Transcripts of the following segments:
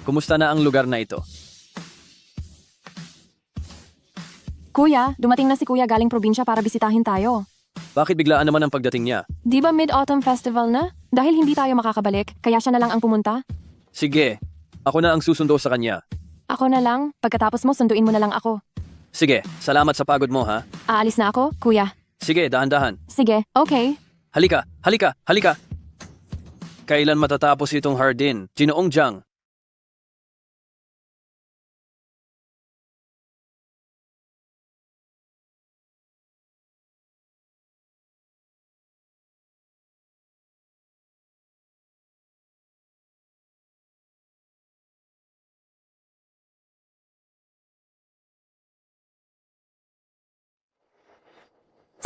Kumusta na ang lugar na ito? Kuya, dumating na si Kuya galing probinsya para bisitahin tayo. Bakit biglaan naman ang pagdating niya? Di ba Mid-Autumn Festival na? Dahil hindi tayo makakabalik, kaya siya na lang ang pumunta? Sige, ako na ang susundo sa kanya. Ako na lang, pagkatapos mo sunduin mo na lang ako. Sige, salamat sa pagod mo ha. Aalis na ako, Kuya. Sige, dahan-dahan. Sige, okay. Halika, halika, halika! Kailan matatapos itong hardin? Ginoong Jiang.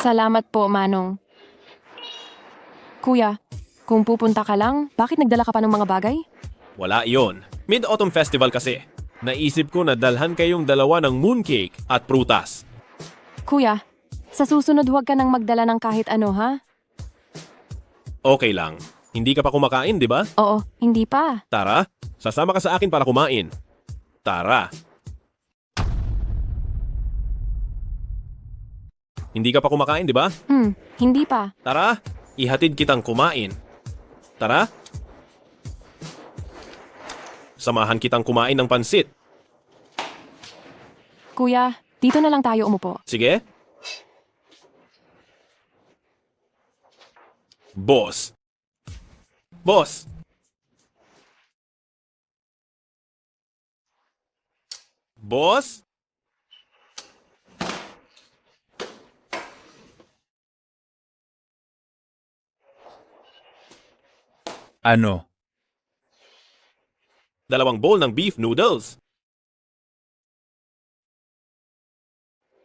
Salamat po, Manong. Kuya, kung pupunta ka lang, bakit nagdala ka pa ng mga bagay? Wala iyon. Mid-Autumn Festival kasi. Naisip ko na dalhan kayong dalawa ng mooncake at prutas. Kuya, sa susunod huwag ka nang magdala ng kahit ano, ha? Okay lang. Hindi ka pa kumakain, di ba? Oo, hindi pa. Tara, sasama ka sa akin para kumain. Tara. Hindi ka pa kumakain, di ba? Hindi pa. Tara, ihatid kitang kumain. Tara. Samahan kitang kumain ng pansit. Kuya, dito na lang tayo umupo. Sige? Boss. Boss. Boss? Ano? 2 bowl ng beef noodles.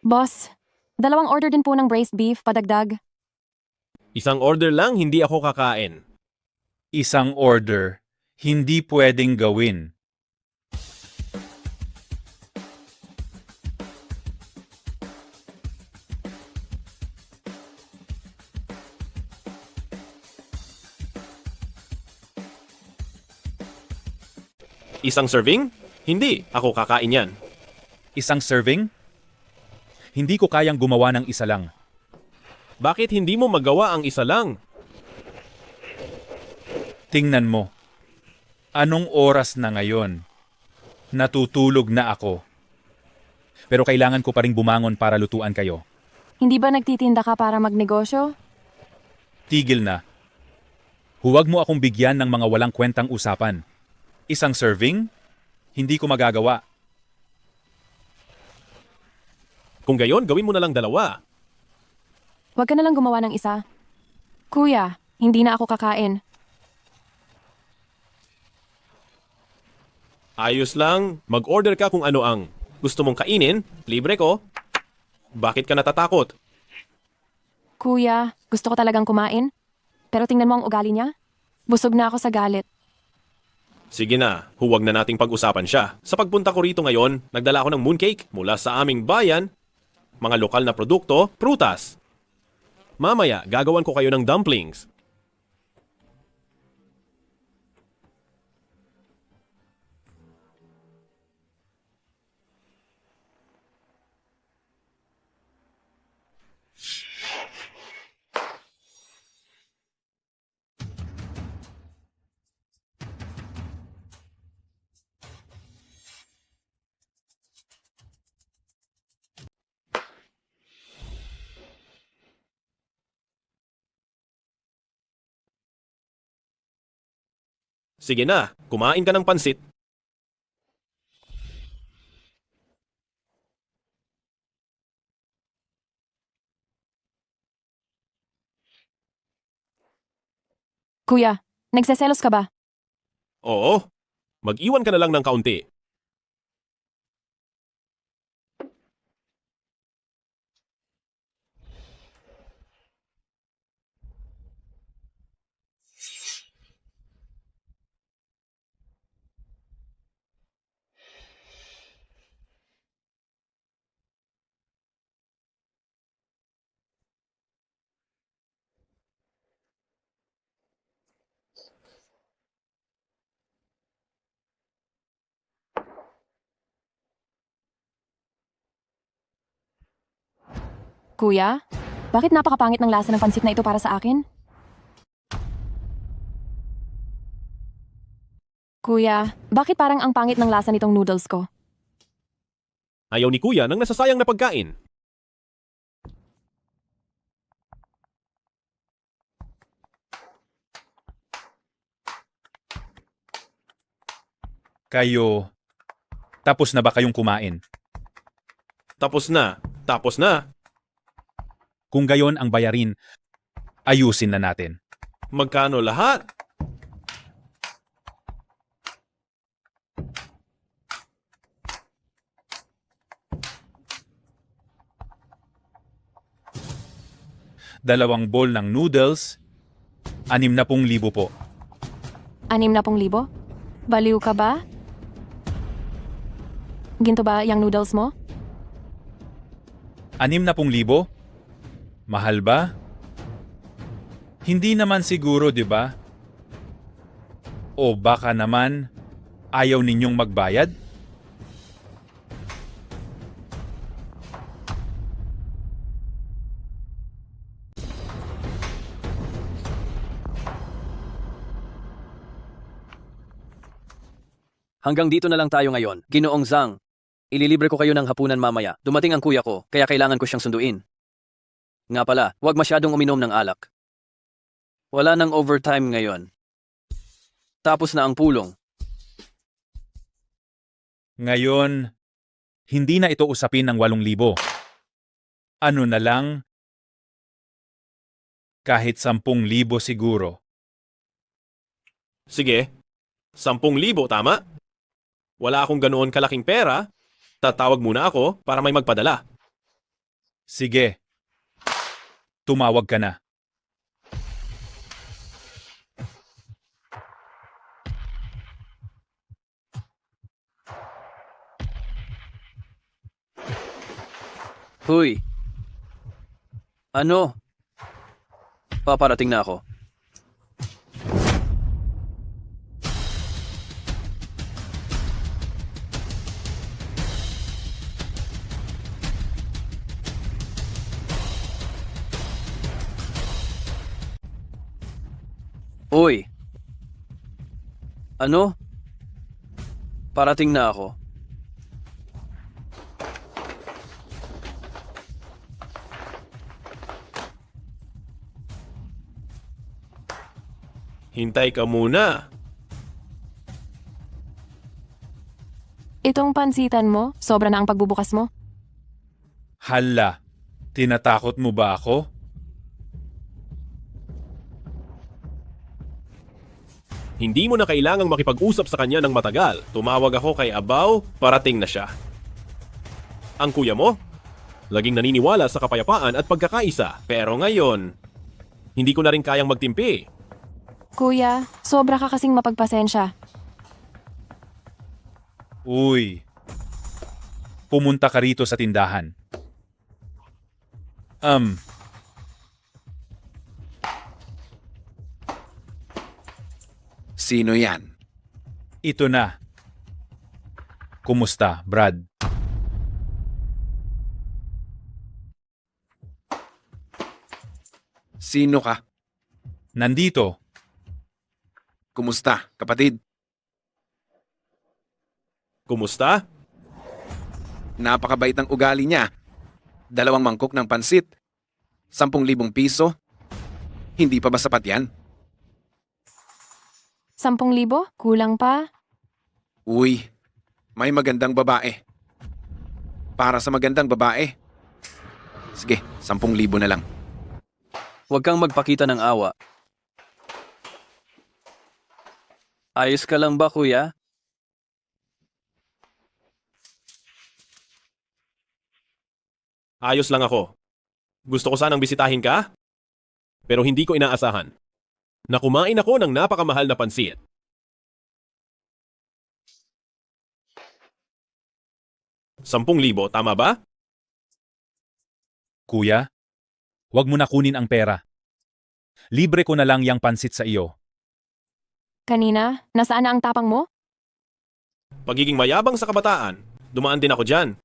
Boss, 2 order din po ng braised beef, padagdag. 1 order lang, hindi ako kakain. Isang order. Hindi pwedeng gawin. Isang serving? Hindi, ako kakain yan. Isang serving? Hindi ko kayang gumawa ng isa lang. Bakit hindi mo magawa ang isa lang? Tingnan mo. Anong oras na ngayon? Natutulog na ako. Pero kailangan ko pa ring bumangon para lutuan kayo. Hindi ba nagtitinda ka para magnegosyo? Tigil na. Huwag mo akong bigyan ng mga walang kwentang usapan. Isang serving? Hindi ko magagawa. Kung gayon, gawin mo na lang 2. Huwag ka na lang gumawa ng isa. Kuya, hindi na ako kakain. Ayos lang, mag-order ka kung ano ang gusto mong kainin, libre ko. Bakit ka natatakot? Kuya, gusto ko talagang kumain. Pero tingnan mo ang ugali niya. Busog na ako sa galit. Sige na, huwag na nating pag-usapan siya. Sa pagpunta ko rito ngayon, nagdala ako ng mooncake mula sa aming bayan, mga lokal na produkto, prutas. Mamaya, gagawan ko kayo ng dumplings. Sige na, kumain ka ng pansit. Kuya, nagseselos ka ba? Oo, mag-iwan ka na lang ng kaunti. Kuya, bakit napakapangit ng lasa ng pansit na ito para sa akin? Kuya, bakit parang ang pangit ng lasa nitong noodles ko? Ayaw ni kuya ng nasasayang na pagkain. Kayo, tapos na ba kayong kumain? Tapos na. Tapos na. Kung gayon ang bayarin, ayusin na natin. Magkano lahat? Dalawang bowl ng noodles, 60,000 po. 60,000? Baliw ka ba? Ginto ba yung noodles mo? 60,000? Mahal ba? Hindi naman siguro, di ba? O baka naman, ayaw ninyong magbayad? Hanggang dito na lang tayo ngayon. Ginoong Zhang, ililibre ko kayo ng hapunan mamaya. Dumating ang kuya ko, kaya kailangan ko siyang sunduin. Nga pala, huwag masyadong uminom ng alak. Wala nang overtime ngayon. Tapos na ang pulong. Ngayon, hindi na ito usapin ng 8,000. Ano na lang? Kahit 10,000 siguro. Sige. 10,000, tama? Wala akong ganoon kalaking pera. Tatawag muna ako para may magpadala. Sige. Tumawag ka na. Huy. Ano? Paparating na ako. Uy. Ano? Parating na ako. Hintay ka muna. Itong pansitan mo, sobra na ang pagbubukas mo. Hala, tinatakot mo ba ako? Hindi mo na kailangang makipag-usap sa kanya ng matagal. Tumawag ako kay Abaw, parating na siya. Ang kuya mo? Laging naniniwala sa kapayapaan at pagkakaisa. Pero ngayon, hindi ko na rin kayang magtimpi. Kuya, sobra ka kasing mapagpasensya. Uy, pumunta ka rito sa tindahan. Sino yan? Ito na. Kumusta, Brad? Sino ka? Nandito. Kumusta, kapatid? Kumusta? Napakabait ng ugali niya. 2 mangkok ng pansit. 10,000 piso. Hindi pa ba sapat yan? 10,000? Kulang pa? Uy, may magandang babae. Para sa magandang babae. Sige, 10,000 na lang. Huwag kang magpakita ng awa. Ayos ka lang ba, kuya? Ayos lang ako. Gusto ko sanang bisitahin ka, pero hindi ko inaasahan na kumain ako ng napakamahal na pansit. ₱10,000, tama ba? Kuya, huwag mo na kunin ang pera. Libre ko na lang yang pansit sa iyo. Kanina, nasaan na ang tapang mo? Pagiging mayabang sa kabataan, dumaan din ako dyan.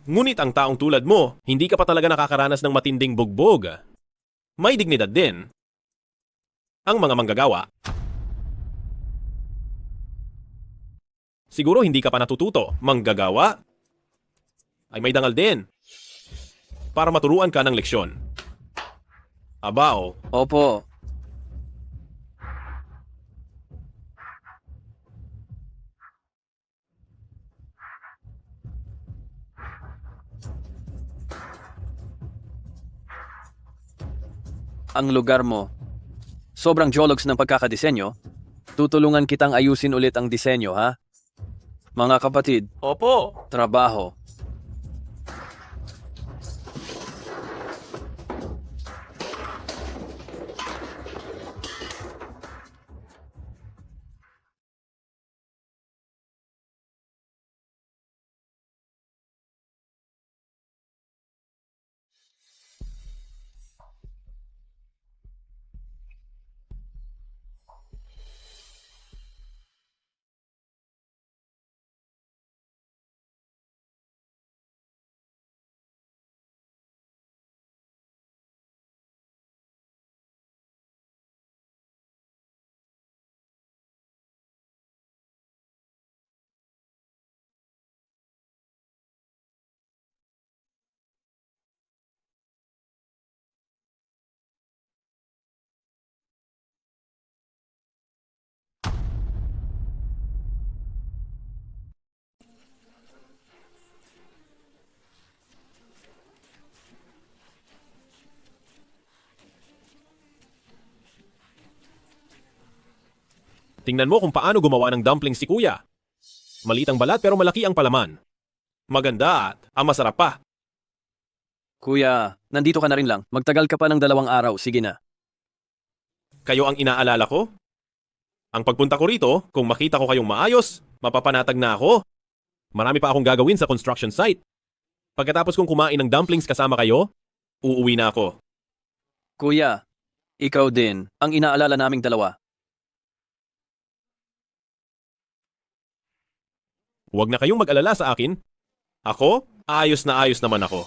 Ngunit ang taong tulad mo, hindi ka pa talaga nakakaranas ng matinding bugbog. May dignidad din. Ang mga manggagawa. Siguro hindi ka pa natututo. Manggagawa ay may dangal din. Para maturuan ka ng leksyon. Abao, Opo. Ang lugar mo. Sobrang jologs ng pagkakadisenyo. Tutulungan kitang ayusin ulit ang disenyo, ha? Mga kapatid, opo. trabaho. Tingnan mo kung paano gumawa ng dumpling si kuya. Maliit ang balat pero malaki ang palaman. Maganda at ang masarap pa. Kuya, nandito ka na rin lang. Magtagal ka pa ng 2 araw. Sige na. Kayo ang inaalala ko? Ang pagpunta ko rito, kung makita ko kayong maayos, mapapanatag na ako. Marami pa akong gagawin sa construction site. Pagkatapos kong kumain ng dumplings kasama kayo, uuwi na ako. Kuya, ikaw din. Ang inaalala naming 2. Huwag na kayong mag-alala sa akin. Ako, ayos na ayos naman ako.